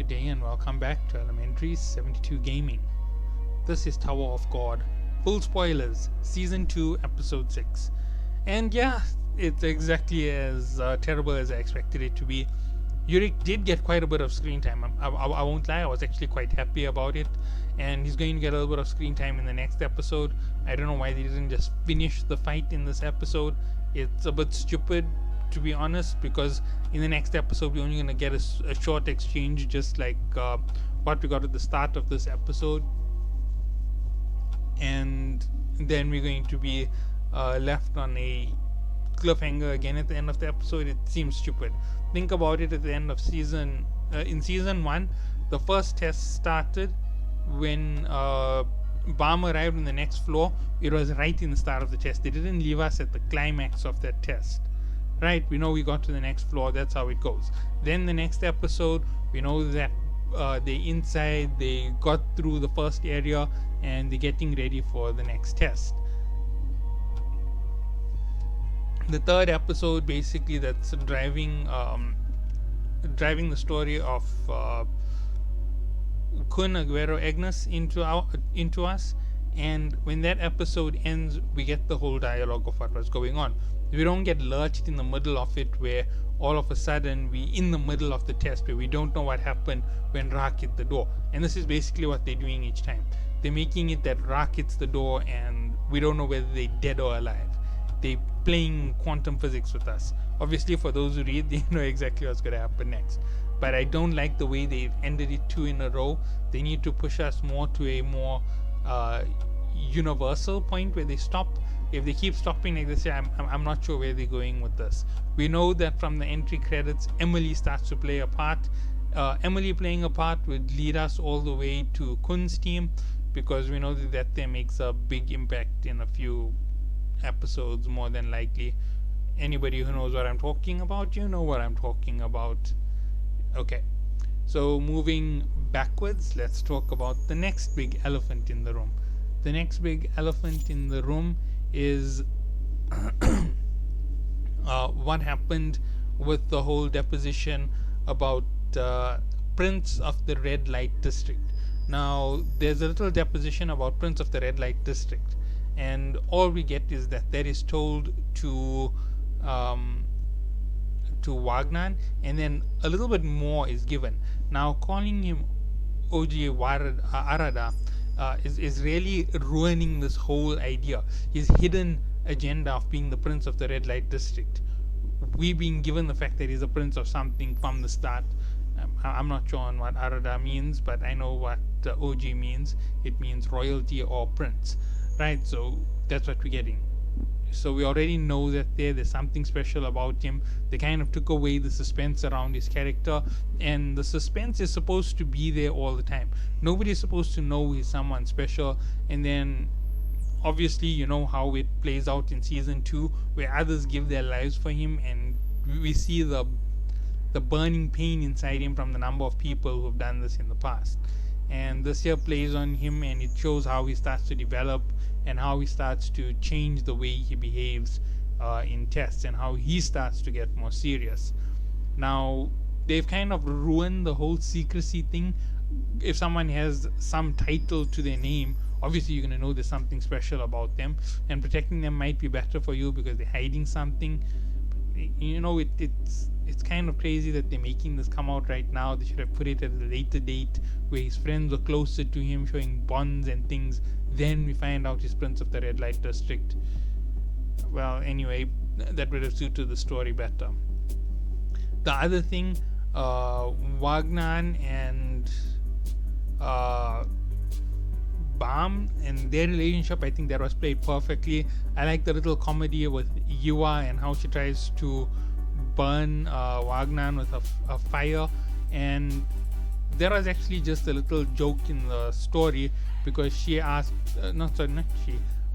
Good day and welcome back to Elementary 72 Gaming. This is Tower of God. Full spoilers, Season 2, Episode 6. And yeah, it's exactly as terrible as I expected it to be. Yurik did get quite a bit of screen time. I won't lie, I was actually quite happy about it. And he's going to get a little bit of screen time in the next episode. I don't know why they didn't just finish the fight in this episode. It's a bit stupid, to be honest, because in the next episode we're only going to get a short exchange, just like what we got at the start of this episode, and then we're going to be left on a cliffhanger again at the end of the episode. It seems stupid. Think about it. At the end of in season 1, the first test started when Balm arrived on the next floor. It was right in the start of the test. They didn't leave us at the climax of that test. Right, we know we got to the next floor, that's how it goes. Then the next episode, we know that they inside, they got through the first area and they're getting ready for the next test. The third episode, basically, that's driving the story of Kun Aguero Agnes into us. And when that episode ends, we get the whole dialogue of what was going on. We don't get lurched in the middle of it, where all of a sudden we in the middle of the test where we don't know what happened when Rak hit the door. And this is basically what they're doing each time. They're making it that Rak hits the door and we don't know whether they're dead or alive. They're playing quantum physics with us. Obviously, for those who read, they know exactly what's going to happen next. But I don't like the way they ended it 2 in a row. They need to push us more to a more universal point where they stop. If they keep stopping like this, I'm not sure where they're going with this. We know that from the entry credits, Emily starts to play a part. Emily playing a part would lead us all the way to Kun's team, because we know that there makes a big impact in a few episodes, more than likely. Anybody who knows what I'm talking about, you know what I'm talking about. Okay, so moving backwards, let's talk about the next big elephant in the room. The next big elephant in the room is what happened with the whole deposition about Prince of the Red Light District. Now, there's a little deposition about Prince of the Red Light District, and all we get is that is told to Wagner, and then a little bit more is given. Now, calling him OJ Arada is really ruining this whole idea. His hidden agenda of being the Prince of the Red Light District. We being given the fact that he's a prince of something from the start. I'm not sure on what Arada means, but I know what OG means. It means royalty or prince, right? So that's what we're getting. So we already know that there's something special about him. They kind of took away the suspense around his character, and the suspense is supposed to be there all the time. Nobody's supposed to know he's someone special, and then obviously you know how it plays out in season 2, where others give their lives for him, and we see the burning pain inside him from the number of people who've done this in the past. And this here plays on him, and it shows how he starts to develop and how he starts to change the way he behaves in tests, and how he starts to get more serious. Now, they've kind of ruined the whole secrecy thing. If someone has some title to their name, obviously you're going to know there's something special about them, and protecting them might be better for you because they're hiding something. You know, it's kind of crazy that they're making this come out right now. They should have put it at a later date where his friends were closer to him, showing bonds and things. Then we find out he's Prince of the Red Light District. Well, anyway, that would have suited the story better. The other thing, Wagner and Balm and their relationship, I think that was played perfectly. I like the little comedy with Yua and how she tries to burn Wagner with a fire, and there was actually just a little joke in the story, because she asked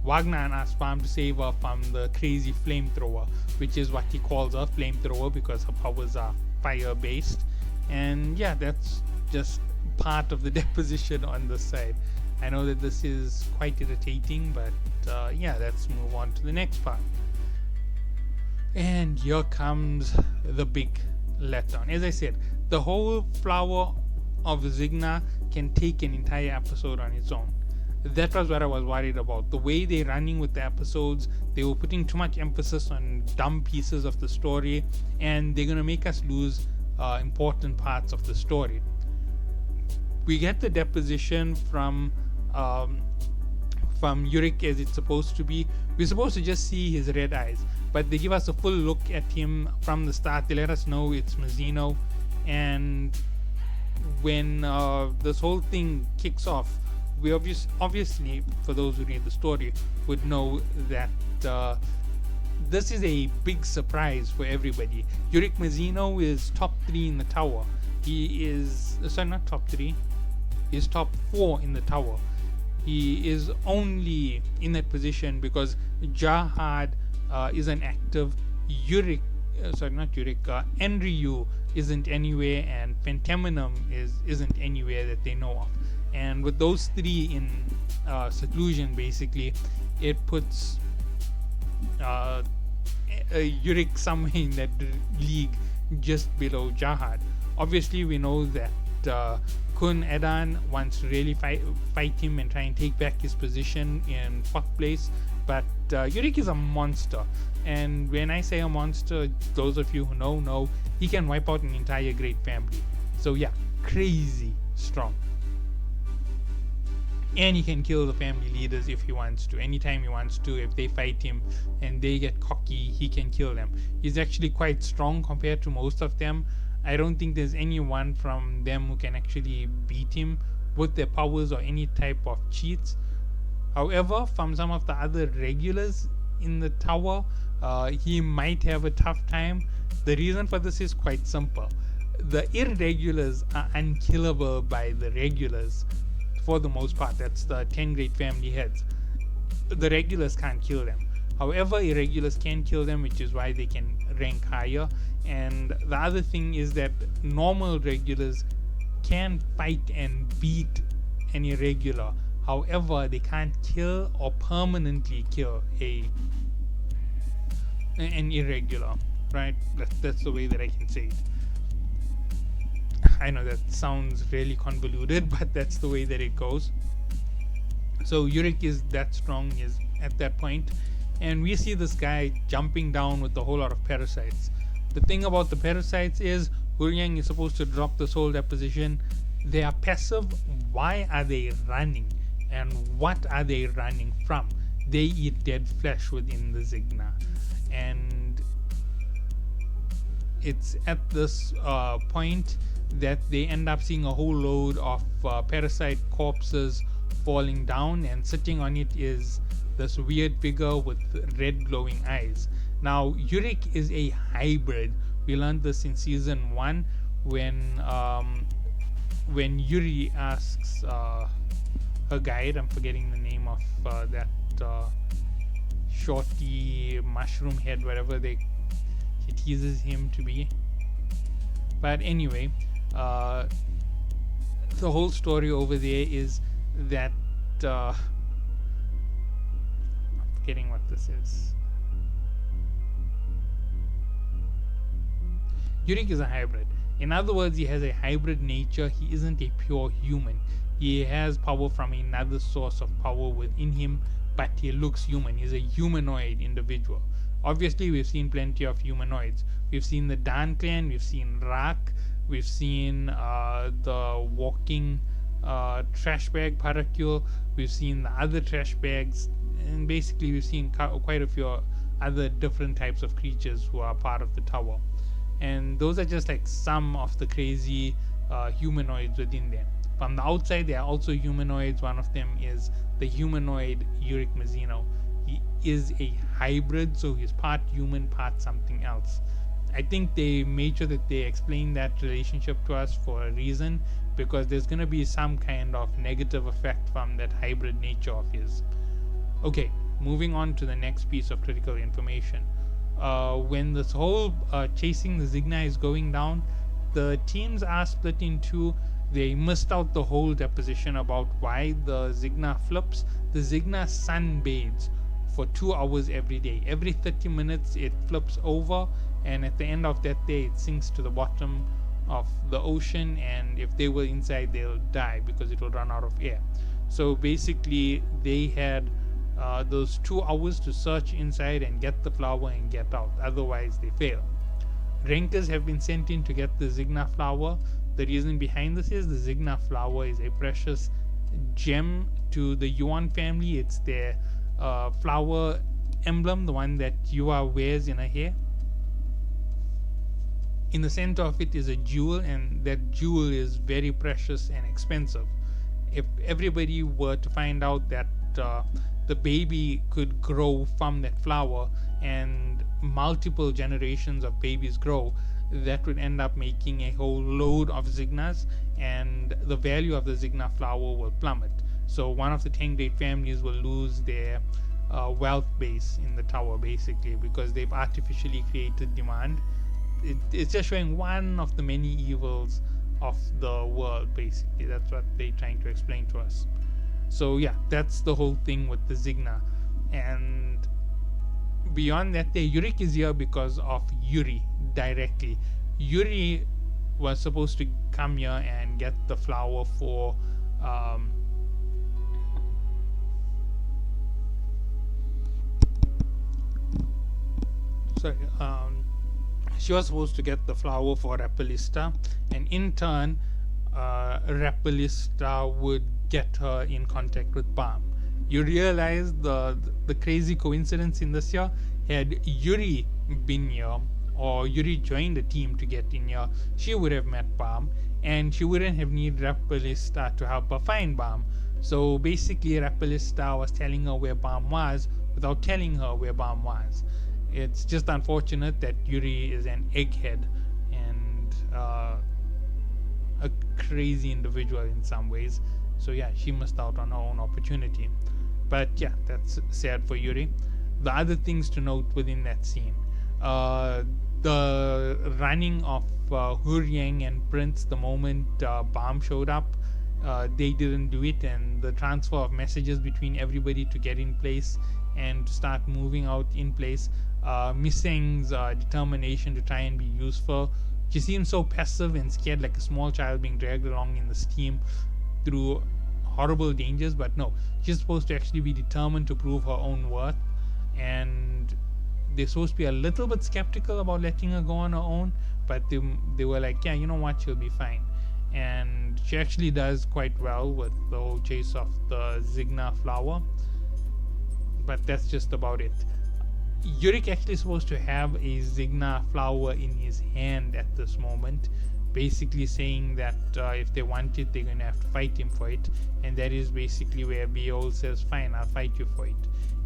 Wagner asked Balm to save her from the crazy flamethrower, which is what he calls her, flamethrower, because her powers are fire based. And yeah, that's just part of the deposition on this side. I know that this is quite irritating, but yeah, let's move on to the next part. And here comes the big letdown. As I said, the whole flower of Zigna can take an entire episode on its own. That was what I was worried about. The way they're running with the episodes, they were putting too much emphasis on dumb pieces of the story, and they're gonna make us lose important parts of the story. We get the deposition from Yurik as it's supposed to be. We're supposed to just see his red eyes, but they give us a full look at him from the start. They let us know it's Mazino, and when this whole thing kicks off, we obviously, for those who read the story, would know that this is a big surprise for everybody. Yurik Mazino is top 3 in the tower. He is, sorry, not top 3, he's top 4 in the tower. He is only in that position because Jahad isn't active. Enryu isn't anywhere, and Pentaminum isn't anywhere that they know of. And with those 3 in seclusion, basically, it puts Yurik somewhere in that league just below Jahad. Obviously, we know that Kun Edan wants to really fight him and try and take back his position in 4th place, but Yurik is a monster, and when I say a monster, those of you who know he can wipe out an entire great family. So yeah, crazy strong, and he can kill the family leaders if he wants to, anytime he wants to. If they fight him and they get cocky, he can kill them. He's actually quite strong compared to most of them. I don't think there's anyone from them who can actually beat him with their powers or any type of cheats. However, from some of the other regulars in the tower, he might have a tough time. The reason for this is quite simple. The irregulars are unkillable by the regulars for the most part. That's the 10 great family heads. The regulars can't kill them. However, irregulars can kill them, which is why they can rank higher. And the other thing is that normal regulars can fight and beat an irregular. However, they can't kill or permanently kill an irregular, right? That's the way that I can say it. I know that sounds really convoluted, but that's the way that it goes. So Yurik is that strong, is at that point, and we see this guy jumping down with a whole lot of parasites. The thing about the parasites is Huryang is supposed to drop the soul deposition. They are passive. Why are they running? And what are they running from? They eat dead flesh within the Zigna. And it's at this point that they end up seeing a whole load of parasite corpses falling down, and sitting on it is this weird figure with red glowing eyes. Now, Yurik is a hybrid. We learned this in season 1 when Yuri asks her guide, I'm forgetting the name of that shorty mushroom head, whatever she teases him to be. But anyway, the whole story over there is that I'm forgetting what this is. Yurik is a hybrid. In other words, he has a hybrid nature. He isn't a pure human. He has power from another source of power within him, but he looks human. He's a humanoid individual. Obviously, we've seen plenty of humanoids. We've seen the Dan clan, we've seen Rak, we've seen the walking trash bag Paracule, we've seen the other trash bags, and basically we've seen quite a few other different types of creatures who are part of the tower. And those are just like some of the crazy humanoids within there. From the outside, there are also humanoids. One of them is the humanoid Yurik Mazino. He is a hybrid, so he's part human, part something else. I think they made sure that they explain that relationship to us for a reason, because there's going to be some kind of negative effect from that hybrid nature of his. Okay, moving on to the next piece of critical information. When this whole chasing the Zigna is going down, the teams are split in two. They missed out the whole deposition about why the Zigna flips. The Zigna sunbathes for 2 hours every day. Every 30 minutes it flips over, and at the end of that day it sinks to the bottom of the ocean, and if they were inside, they'll die because it will run out of air. So basically, they had those 2 hours to search inside and get the flower and get out. Otherwise, they fail. Rankers have been sent in to get the Zigna flower. The reason behind this is the Zigna flower is a precious gem to the Yuan family. It's their flower emblem, the one that Yua wears in her hair. In the center of it is a jewel, and that jewel is very precious and expensive. If everybody were to find out that the baby could grow from that flower and multiple generations of babies grow, that would end up making a whole load of Zignas, and the value of the Zigna flower will plummet. So one of the 10 great families will lose their wealth base in the tower, basically, because they've artificially created demand. It's just showing one of the many evils of the world, basically. That's what they're trying to explain to us. So yeah, that's the whole thing with the Zigna. And beyond that, Yurik is here because of Yuri directly. Yuri was supposed to come here and get the flower for she was supposed to get the flower for Rapalista, and in turn, Rapalista would get her in contact with Balm. You realize the crazy coincidence in this year? Had Yuri been here, or Yuri joined the team to get in here, she would have met Balm, and she wouldn't have needed Rapalista to help her find Balm. So basically, Rapalista was telling her where Balm was without telling her where Balm was. It's just unfortunate that Yuri is an egghead and a crazy individual in some ways. So yeah, she missed out on her own opportunity. But yeah, that's sad for Yuri. The other things to note within that scene, the running of Huryang and Prince the moment Balm showed up, they didn't do it, and the transfer of messages between everybody to get in place and to start moving out in place. Missing's determination to try and be useful. She seems so passive and scared, like a small child being dragged along in the steam through horrible dangers, but no, she's supposed to actually be determined to prove her own worth, and they're supposed to be a little bit skeptical about letting her go on her own, but they were like, yeah, you know what, she'll be fine. And she actually does quite well with the whole chase of the Zigna flower, but that's just about it. Yurik actually supposed to have a Zigna flower in his hand at this moment, basically saying that if they want it, they're going to have to fight him for it, and that is basically where Viol says, fine, I'll fight you for it.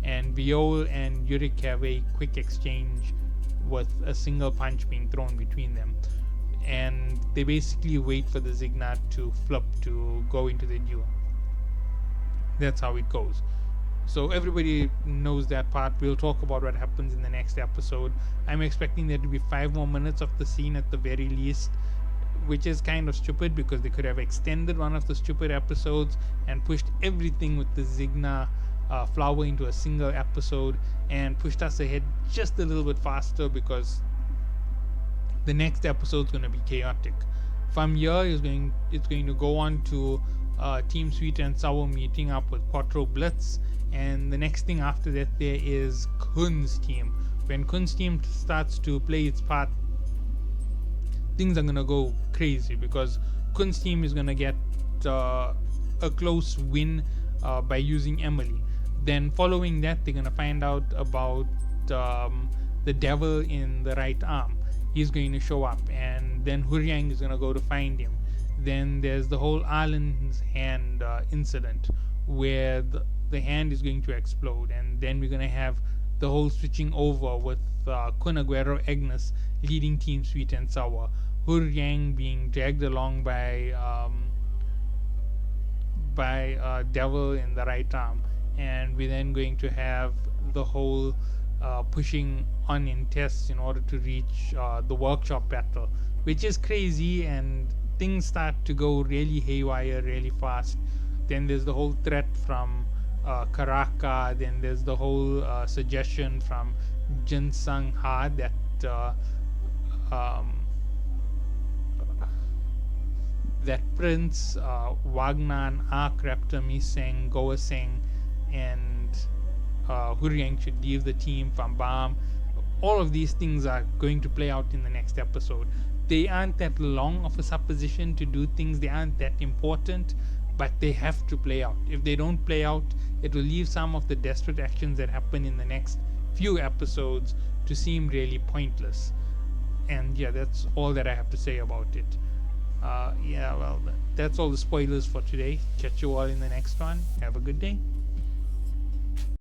And Viol and Yurik have a quick exchange with a single punch being thrown between them, and they basically wait for the Zigna to flip to go into the duel. That's how it goes. So everybody knows that part. We'll talk about what happens in the next episode. I'm expecting there to be 5 more minutes of the scene at the very least, which is kind of stupid because they could have extended one of the stupid episodes and pushed everything with the Zigna flower into a single episode and pushed us ahead just a little bit faster, because the next episode is going to be chaotic. From here, it's going to go on to Team Sweet and Sour meeting up with Quattro Blitz, and the next thing after that there is Kun's team. When Kun's team starts to play its part, things are going to go crazy, because Kun's team is going to get a close win by using Emily. Then following that, they're going to find out about the devil in the right arm. He's going to show up, and then Huryang is going to go to find him. Then there's the whole Arlen's hand incident where the hand is going to explode, and then we're going to have the whole switching over with Kun Aguero Agnes leading Team Sweet and Sour, Huryang being dragged along by Devil in the right arm, and we're then going to have the whole pushing on in tests in order to reach the workshop battle, which is crazy, and things start to go really haywire really fast. Then there's the whole threat from Karaka. Then there's the whole suggestion from Jin Sung Ha that that Prince, Wagnan, Ark, Raptor, Miseng, Goa Singh, and Huryang should leave the team from Bam. All of these things are going to play out in the next episode. They aren't that long of a supposition to do things, they aren't that important, but they have to play out. If they don't play out, it will leave some of the desperate actions that happen in the next few episodes to seem really pointless. And yeah, that's all that I have to say about it. Yeah, well, that's all the spoilers for today. Catch you all in the next one. Have a good day.